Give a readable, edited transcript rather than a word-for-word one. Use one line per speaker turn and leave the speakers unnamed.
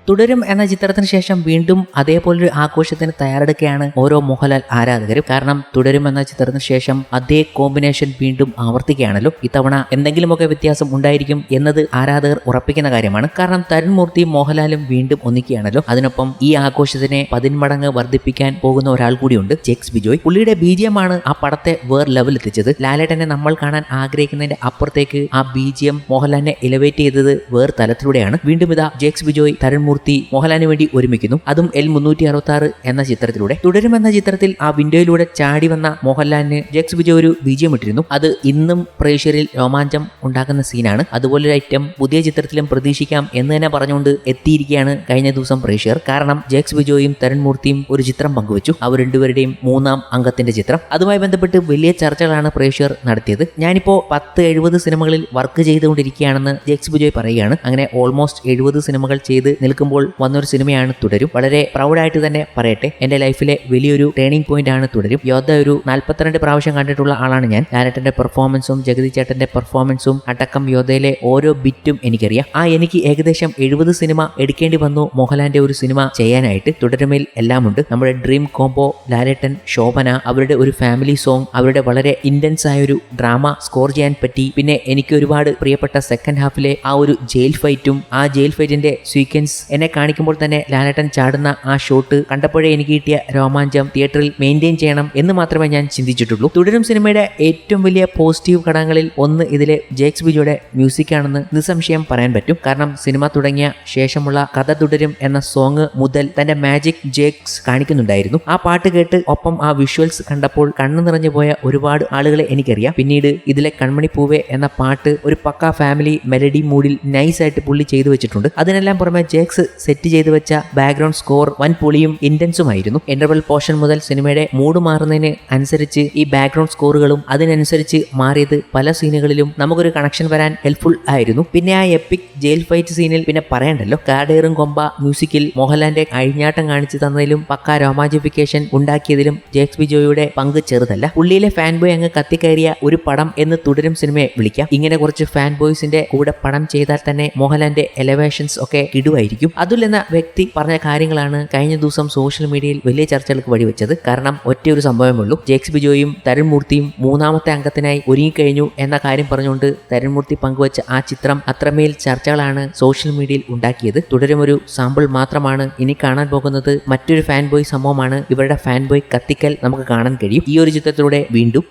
തുടരും എന്ന ചിത്രത്തിന് ശേഷം വീണ്ടും അതേപോലൊരു ആഘോഷത്തിന് തയ്യാറെടുക്കുകയാണ് ഓരോ മോഹൻലാൽ ആരാധകരും. കാരണം തുടരും എന്ന ചിത്രത്തിന് ശേഷം അതേ കോമ്പിനേഷൻ വീണ്ടും ആവർത്തിക്കുകയാണല്ലോ. ഇത്തവണ എന്തെങ്കിലുമൊക്കെ വ്യത്യാസം ഉണ്ടായിരിക്കും എന്നത് ആരാധകർ ഉറപ്പിക്കുന്ന കാര്യമാണ്. കാരണം തരുൺ മൂർത്തിയും മോഹൻലാലും വീണ്ടും ഒന്നിക്കുകയാണല്ലോ. അതിനൊപ്പം ഈ ആഘോഷത്തിനെ 10 മടങ്ങ് വർദ്ധിപ്പിക്കാൻ പോകുന്ന ഒരാൾ കൂടിയുണ്ട്, ജെക്സ് ബിജോയ്. പുള്ളിയുടെ ബിജിഎം ആണ് ആ പടത്തെ വേറെ ലെവൽ എത്തിച്ചത്. ലാലേട്ടനെ നമ്മൾ കാണാൻ ആഗ്രഹിക്കുന്നതിന്റെ അപ്പുറത്തേക്ക് ആ ബിജിഎം മോഹൻലാലിനെ എലിവേറ്റ് ചെയ്തത് വേറെ തലത്തിലൂടെയാണ്. വീണ്ടും ഇതാ ജെക്സ് ബിജോയ്, തരുൺ മൂർത്തി മോഹൻലാലിന് വേണ്ടി ഒരുമിക്കുന്നു. അതും L366 എന്ന ചിത്രത്തിലൂടെ. തുടരും എന്ന ചിത്രത്തിൽ ആ വിൻഡോയിലൂടെ ചാടി വന്ന മോഹൻലാലിന് ജെക്സ് ബിജോയ് ഒരു ബിജിഎം ഇട്ടിരുന്നു. അത് ഇന്നും പ്രേക്ഷകരിൽ രോമാഞ്ചം ഉണ്ടാക്കുന്ന സീനാണ്. അതുപോലൊരു ഐറ്റം പുതിയ ചിത്രത്തിലും പ്രതീക്ഷിക്കാം എന്ന് തന്നെ പറഞ്ഞുകൊണ്ട് എത്തിയിരിക്കുകയാണ് കഴിഞ്ഞ ദിവസം പ്രേക്ഷകർ. കാരണം ജെക്സ് ബിജോയും തരുൺ മൂർത്തിയും ഒരു ചിത്രം പങ്കുവച്ചു. അവർ രണ്ടുപേരുടെയും 3ാം അംഗത്തിന്റെ ചിത്രം. അതുമായി ബന്ധപ്പെട്ട് വലിയ ചർച്ചകളാണ് പ്രേക്ഷകർ നടത്തിയത്. ഞാനിപ്പോ 10-70 സിനിമകളിൽ വർക്ക് ചെയ്തുകൊണ്ടിരിക്കുകയാണെന്ന് ജെക്സ് ബിജോയ് പറയുകയാണ്. അങ്ങനെ ഓൾമോസ്റ്റ് 70 സിനിമകൾ ചെയ്ത് നിൽക്കുമ്പോൾ വന്നൊരു സിനിമയാണ് തുടരും. വളരെ പ്രൗഡായിട്ട് തന്നെ പറയട്ടെ, എന്റെ ലൈഫിലെ വലിയൊരു ടേണിംഗ് പോയിന്റ് ആണ് തുടരും. യോദ്ധ ഒരു 42 പ്രാവശ്യം കണ്ടിട്ടുള്ള ആളാണ് ഞാൻ. ലാലേട്ടന്റെ പെർഫോമൻസും ജഗതി ചേട്ടന്റെ പെർഫോമൻസും അടക്കം യോദ്ധയിലെ ഓരോ ബിറ്റും എനിക്കറിയാം. എനിക്ക് ഏകദേശം 70 സിനിമ എടുക്കേണ്ടി വന്നു മോഹൻലാലിന്റെ ഒരു സിനിമ ചെയ്യാനായിട്ട്. തുടരുമേൽ എല്ലാം ഉണ്ട്. നമ്മുടെ ഡ്രീം കോംബോ, ലാലേട്ടൻ, ശോഭന, അവരുടെ ഒരു ഫാമിലി സോങ്, അവരുടെ വളരെ ഇന്റൻസ് ആയ ഒരു ഡ്രാമ സ്കോർ ചെയ്യാൻ പറ്റി. പിന്നെ എനിക്ക് ഒരുപാട് പ്രിയപ്പെട്ട സെക്കൻഡ് ഹാഫിലെ ആ ഒരു ജയിൽ ഫൈറ്റും ആ ജയിൽ ഫൈറ്റിന്റെ സീക്വൻസ് എന്നെ കാണിക്കുമ്പോൾ തന്നെ ലാലേട്ടൻ ചാടുന്ന ആ ഷോട്ട് കണ്ടപ്പോഴേ എനിക്ക് കിട്ടിയ രോമാഞ്ചം തിയേറ്ററിൽ മെയിൻറ്റെയിൻ ചെയ്യണം എന്ന് മാത്രമേ ഞാൻ ചിന്തിച്ചിട്ടുള്ളൂ. തുടരും സിനിമയുടെ ഏറ്റവും വലിയ പോസിറ്റീവ് ഘടകങ്ങളിൽ ഒന്ന് ഇതിലെ ജെക്സ് ബിജോയുടെ മ്യൂസിക് ആണെന്ന് നിസ്സംശയം പറയാൻ പറ്റും. കാരണം സിനിമ തുടങ്ങിയ ശേഷമുള്ള കഥ തുടരും എന്ന സോങ് മുതൽ തന്റെ മാജിക് ജെക്സ് കാണിക്കുന്നുണ്ടായിരുന്നു. ആ പാട്ട് കേട്ട് ഒപ്പം ആ വിഷ്വൽസ് കണ്ടപ്പോൾ കണ്ണു നിറഞ്ഞു പോയ ഒരുപാട് ആളുകളെ എനിക്കറിയാം. പിന്നീട് ഇതിലെ കൺമണി പൂവേ എന്ന പാട്ട് ഒരു പക്ക ഫാമിലി മെലഡി മൂഡിൽ നൈസായിട്ട് പുള്ളി ചെയ്തു വെച്ചിട്ടുണ്ട്. അതിനെല്ലാം പുറമെ ജെക്സ് സെറ്റ് ചെയ്തു വെച്ച ബാക്ക്ഗ്രൗണ്ട് സ്കോർ വൻ പൊളിയും ഇന്റൻസുമായിരുന്നു. ഇന്റർവൽ പോർഷൻ മുതൽ സിനിമയുടെ മൂഡ് മാറുന്നതിന് അനുസരിച്ച് ഈ ബാക്ക്ഗ്രൗണ്ട് സ്കോറുകളും അതിനനുസരിച്ച് മാറിയത് പല സീനുകളിലും നമുക്കൊരു കണക്ഷൻ വരാൻ ഹെൽപ്ഫുൾ ആയിരുന്നു. പിന്നെ ആ എപ്പിക് ജയിൽ ഫൈറ്റ് സീനിൽ പിന്നെ പറയണ്ടല്ലോ. കാടേറും കൊമ്പ മ്യൂസിക്കിൽ മോഹൻലാലിന്റെ അഴിഞ്ഞാട്ടം കാണിച്ചു തന്നതിലും പക്ക രോമാഞ്ചിഫിക്കേഷൻ ഉണ്ടാക്കിയതിലും ജെക്സ് ബിജോയുടെ പങ്ക് ചെറുതല്ല. പുള്ളിയിലെ ഫാൻ ബോയ് അങ്ങ് കത്തിക്കയറിയ ഒരു പടം എന്ന് തുടരും സിനിമയെ വിളിക്കാം. ഇങ്ങനെ കുറച്ച് ഫാൻ ബോയ്സിന്റെ കൂടെ പടം ചെയ്താൽ തന്നെ മോഹൻലാലിന്റെ എലവേഷൻസ് ഒക്കെ ഇടുവായിരിക്കും. അതുൽ എന്ന വ്യക്തി പറഞ്ഞ കാര്യങ്ങളാണ് കഴിഞ്ഞ ദിവസം സോഷ്യൽ മീഡിയയിൽ വലിയ ചർച്ചകൾക്ക് വഴിവെച്ചത്. കാരണം ഒറ്റയൊരു സംഭവമേ ഉള്ളൂ. ജെക്സ് ബിജോയും തരുൺ മൂർത്തിയും 3ാമത്തെ അംഗത്തിനായി ഒരുങ്ങിക്കഴിഞ്ഞു എന്ന കാര്യം പറഞ്ഞുകൊണ്ട് തരുൺ മൂർത്തി പങ്കുവച്ച ആ ചിത്രം അത്രമേൽ ചർച്ചകളാണ് സോഷ്യൽ മീഡിയയിൽ ഉണ്ടാക്കിയത്. തുടരും ഒരു സാമ്പിൾ മാത്രമാണ്. ഇനി കാണാൻ പോകുന്നത് മറ്റൊരു ഫാൻ ബോയ് സംഭവമാണ്. ഇവരുടെ ഫാൻ ബോയ് കത്തിക്കൽ നമുക്ക് കാണാൻ കഴിയും ഈ ഒരു ചിത്രത്തിലൂടെ വീണ്ടും.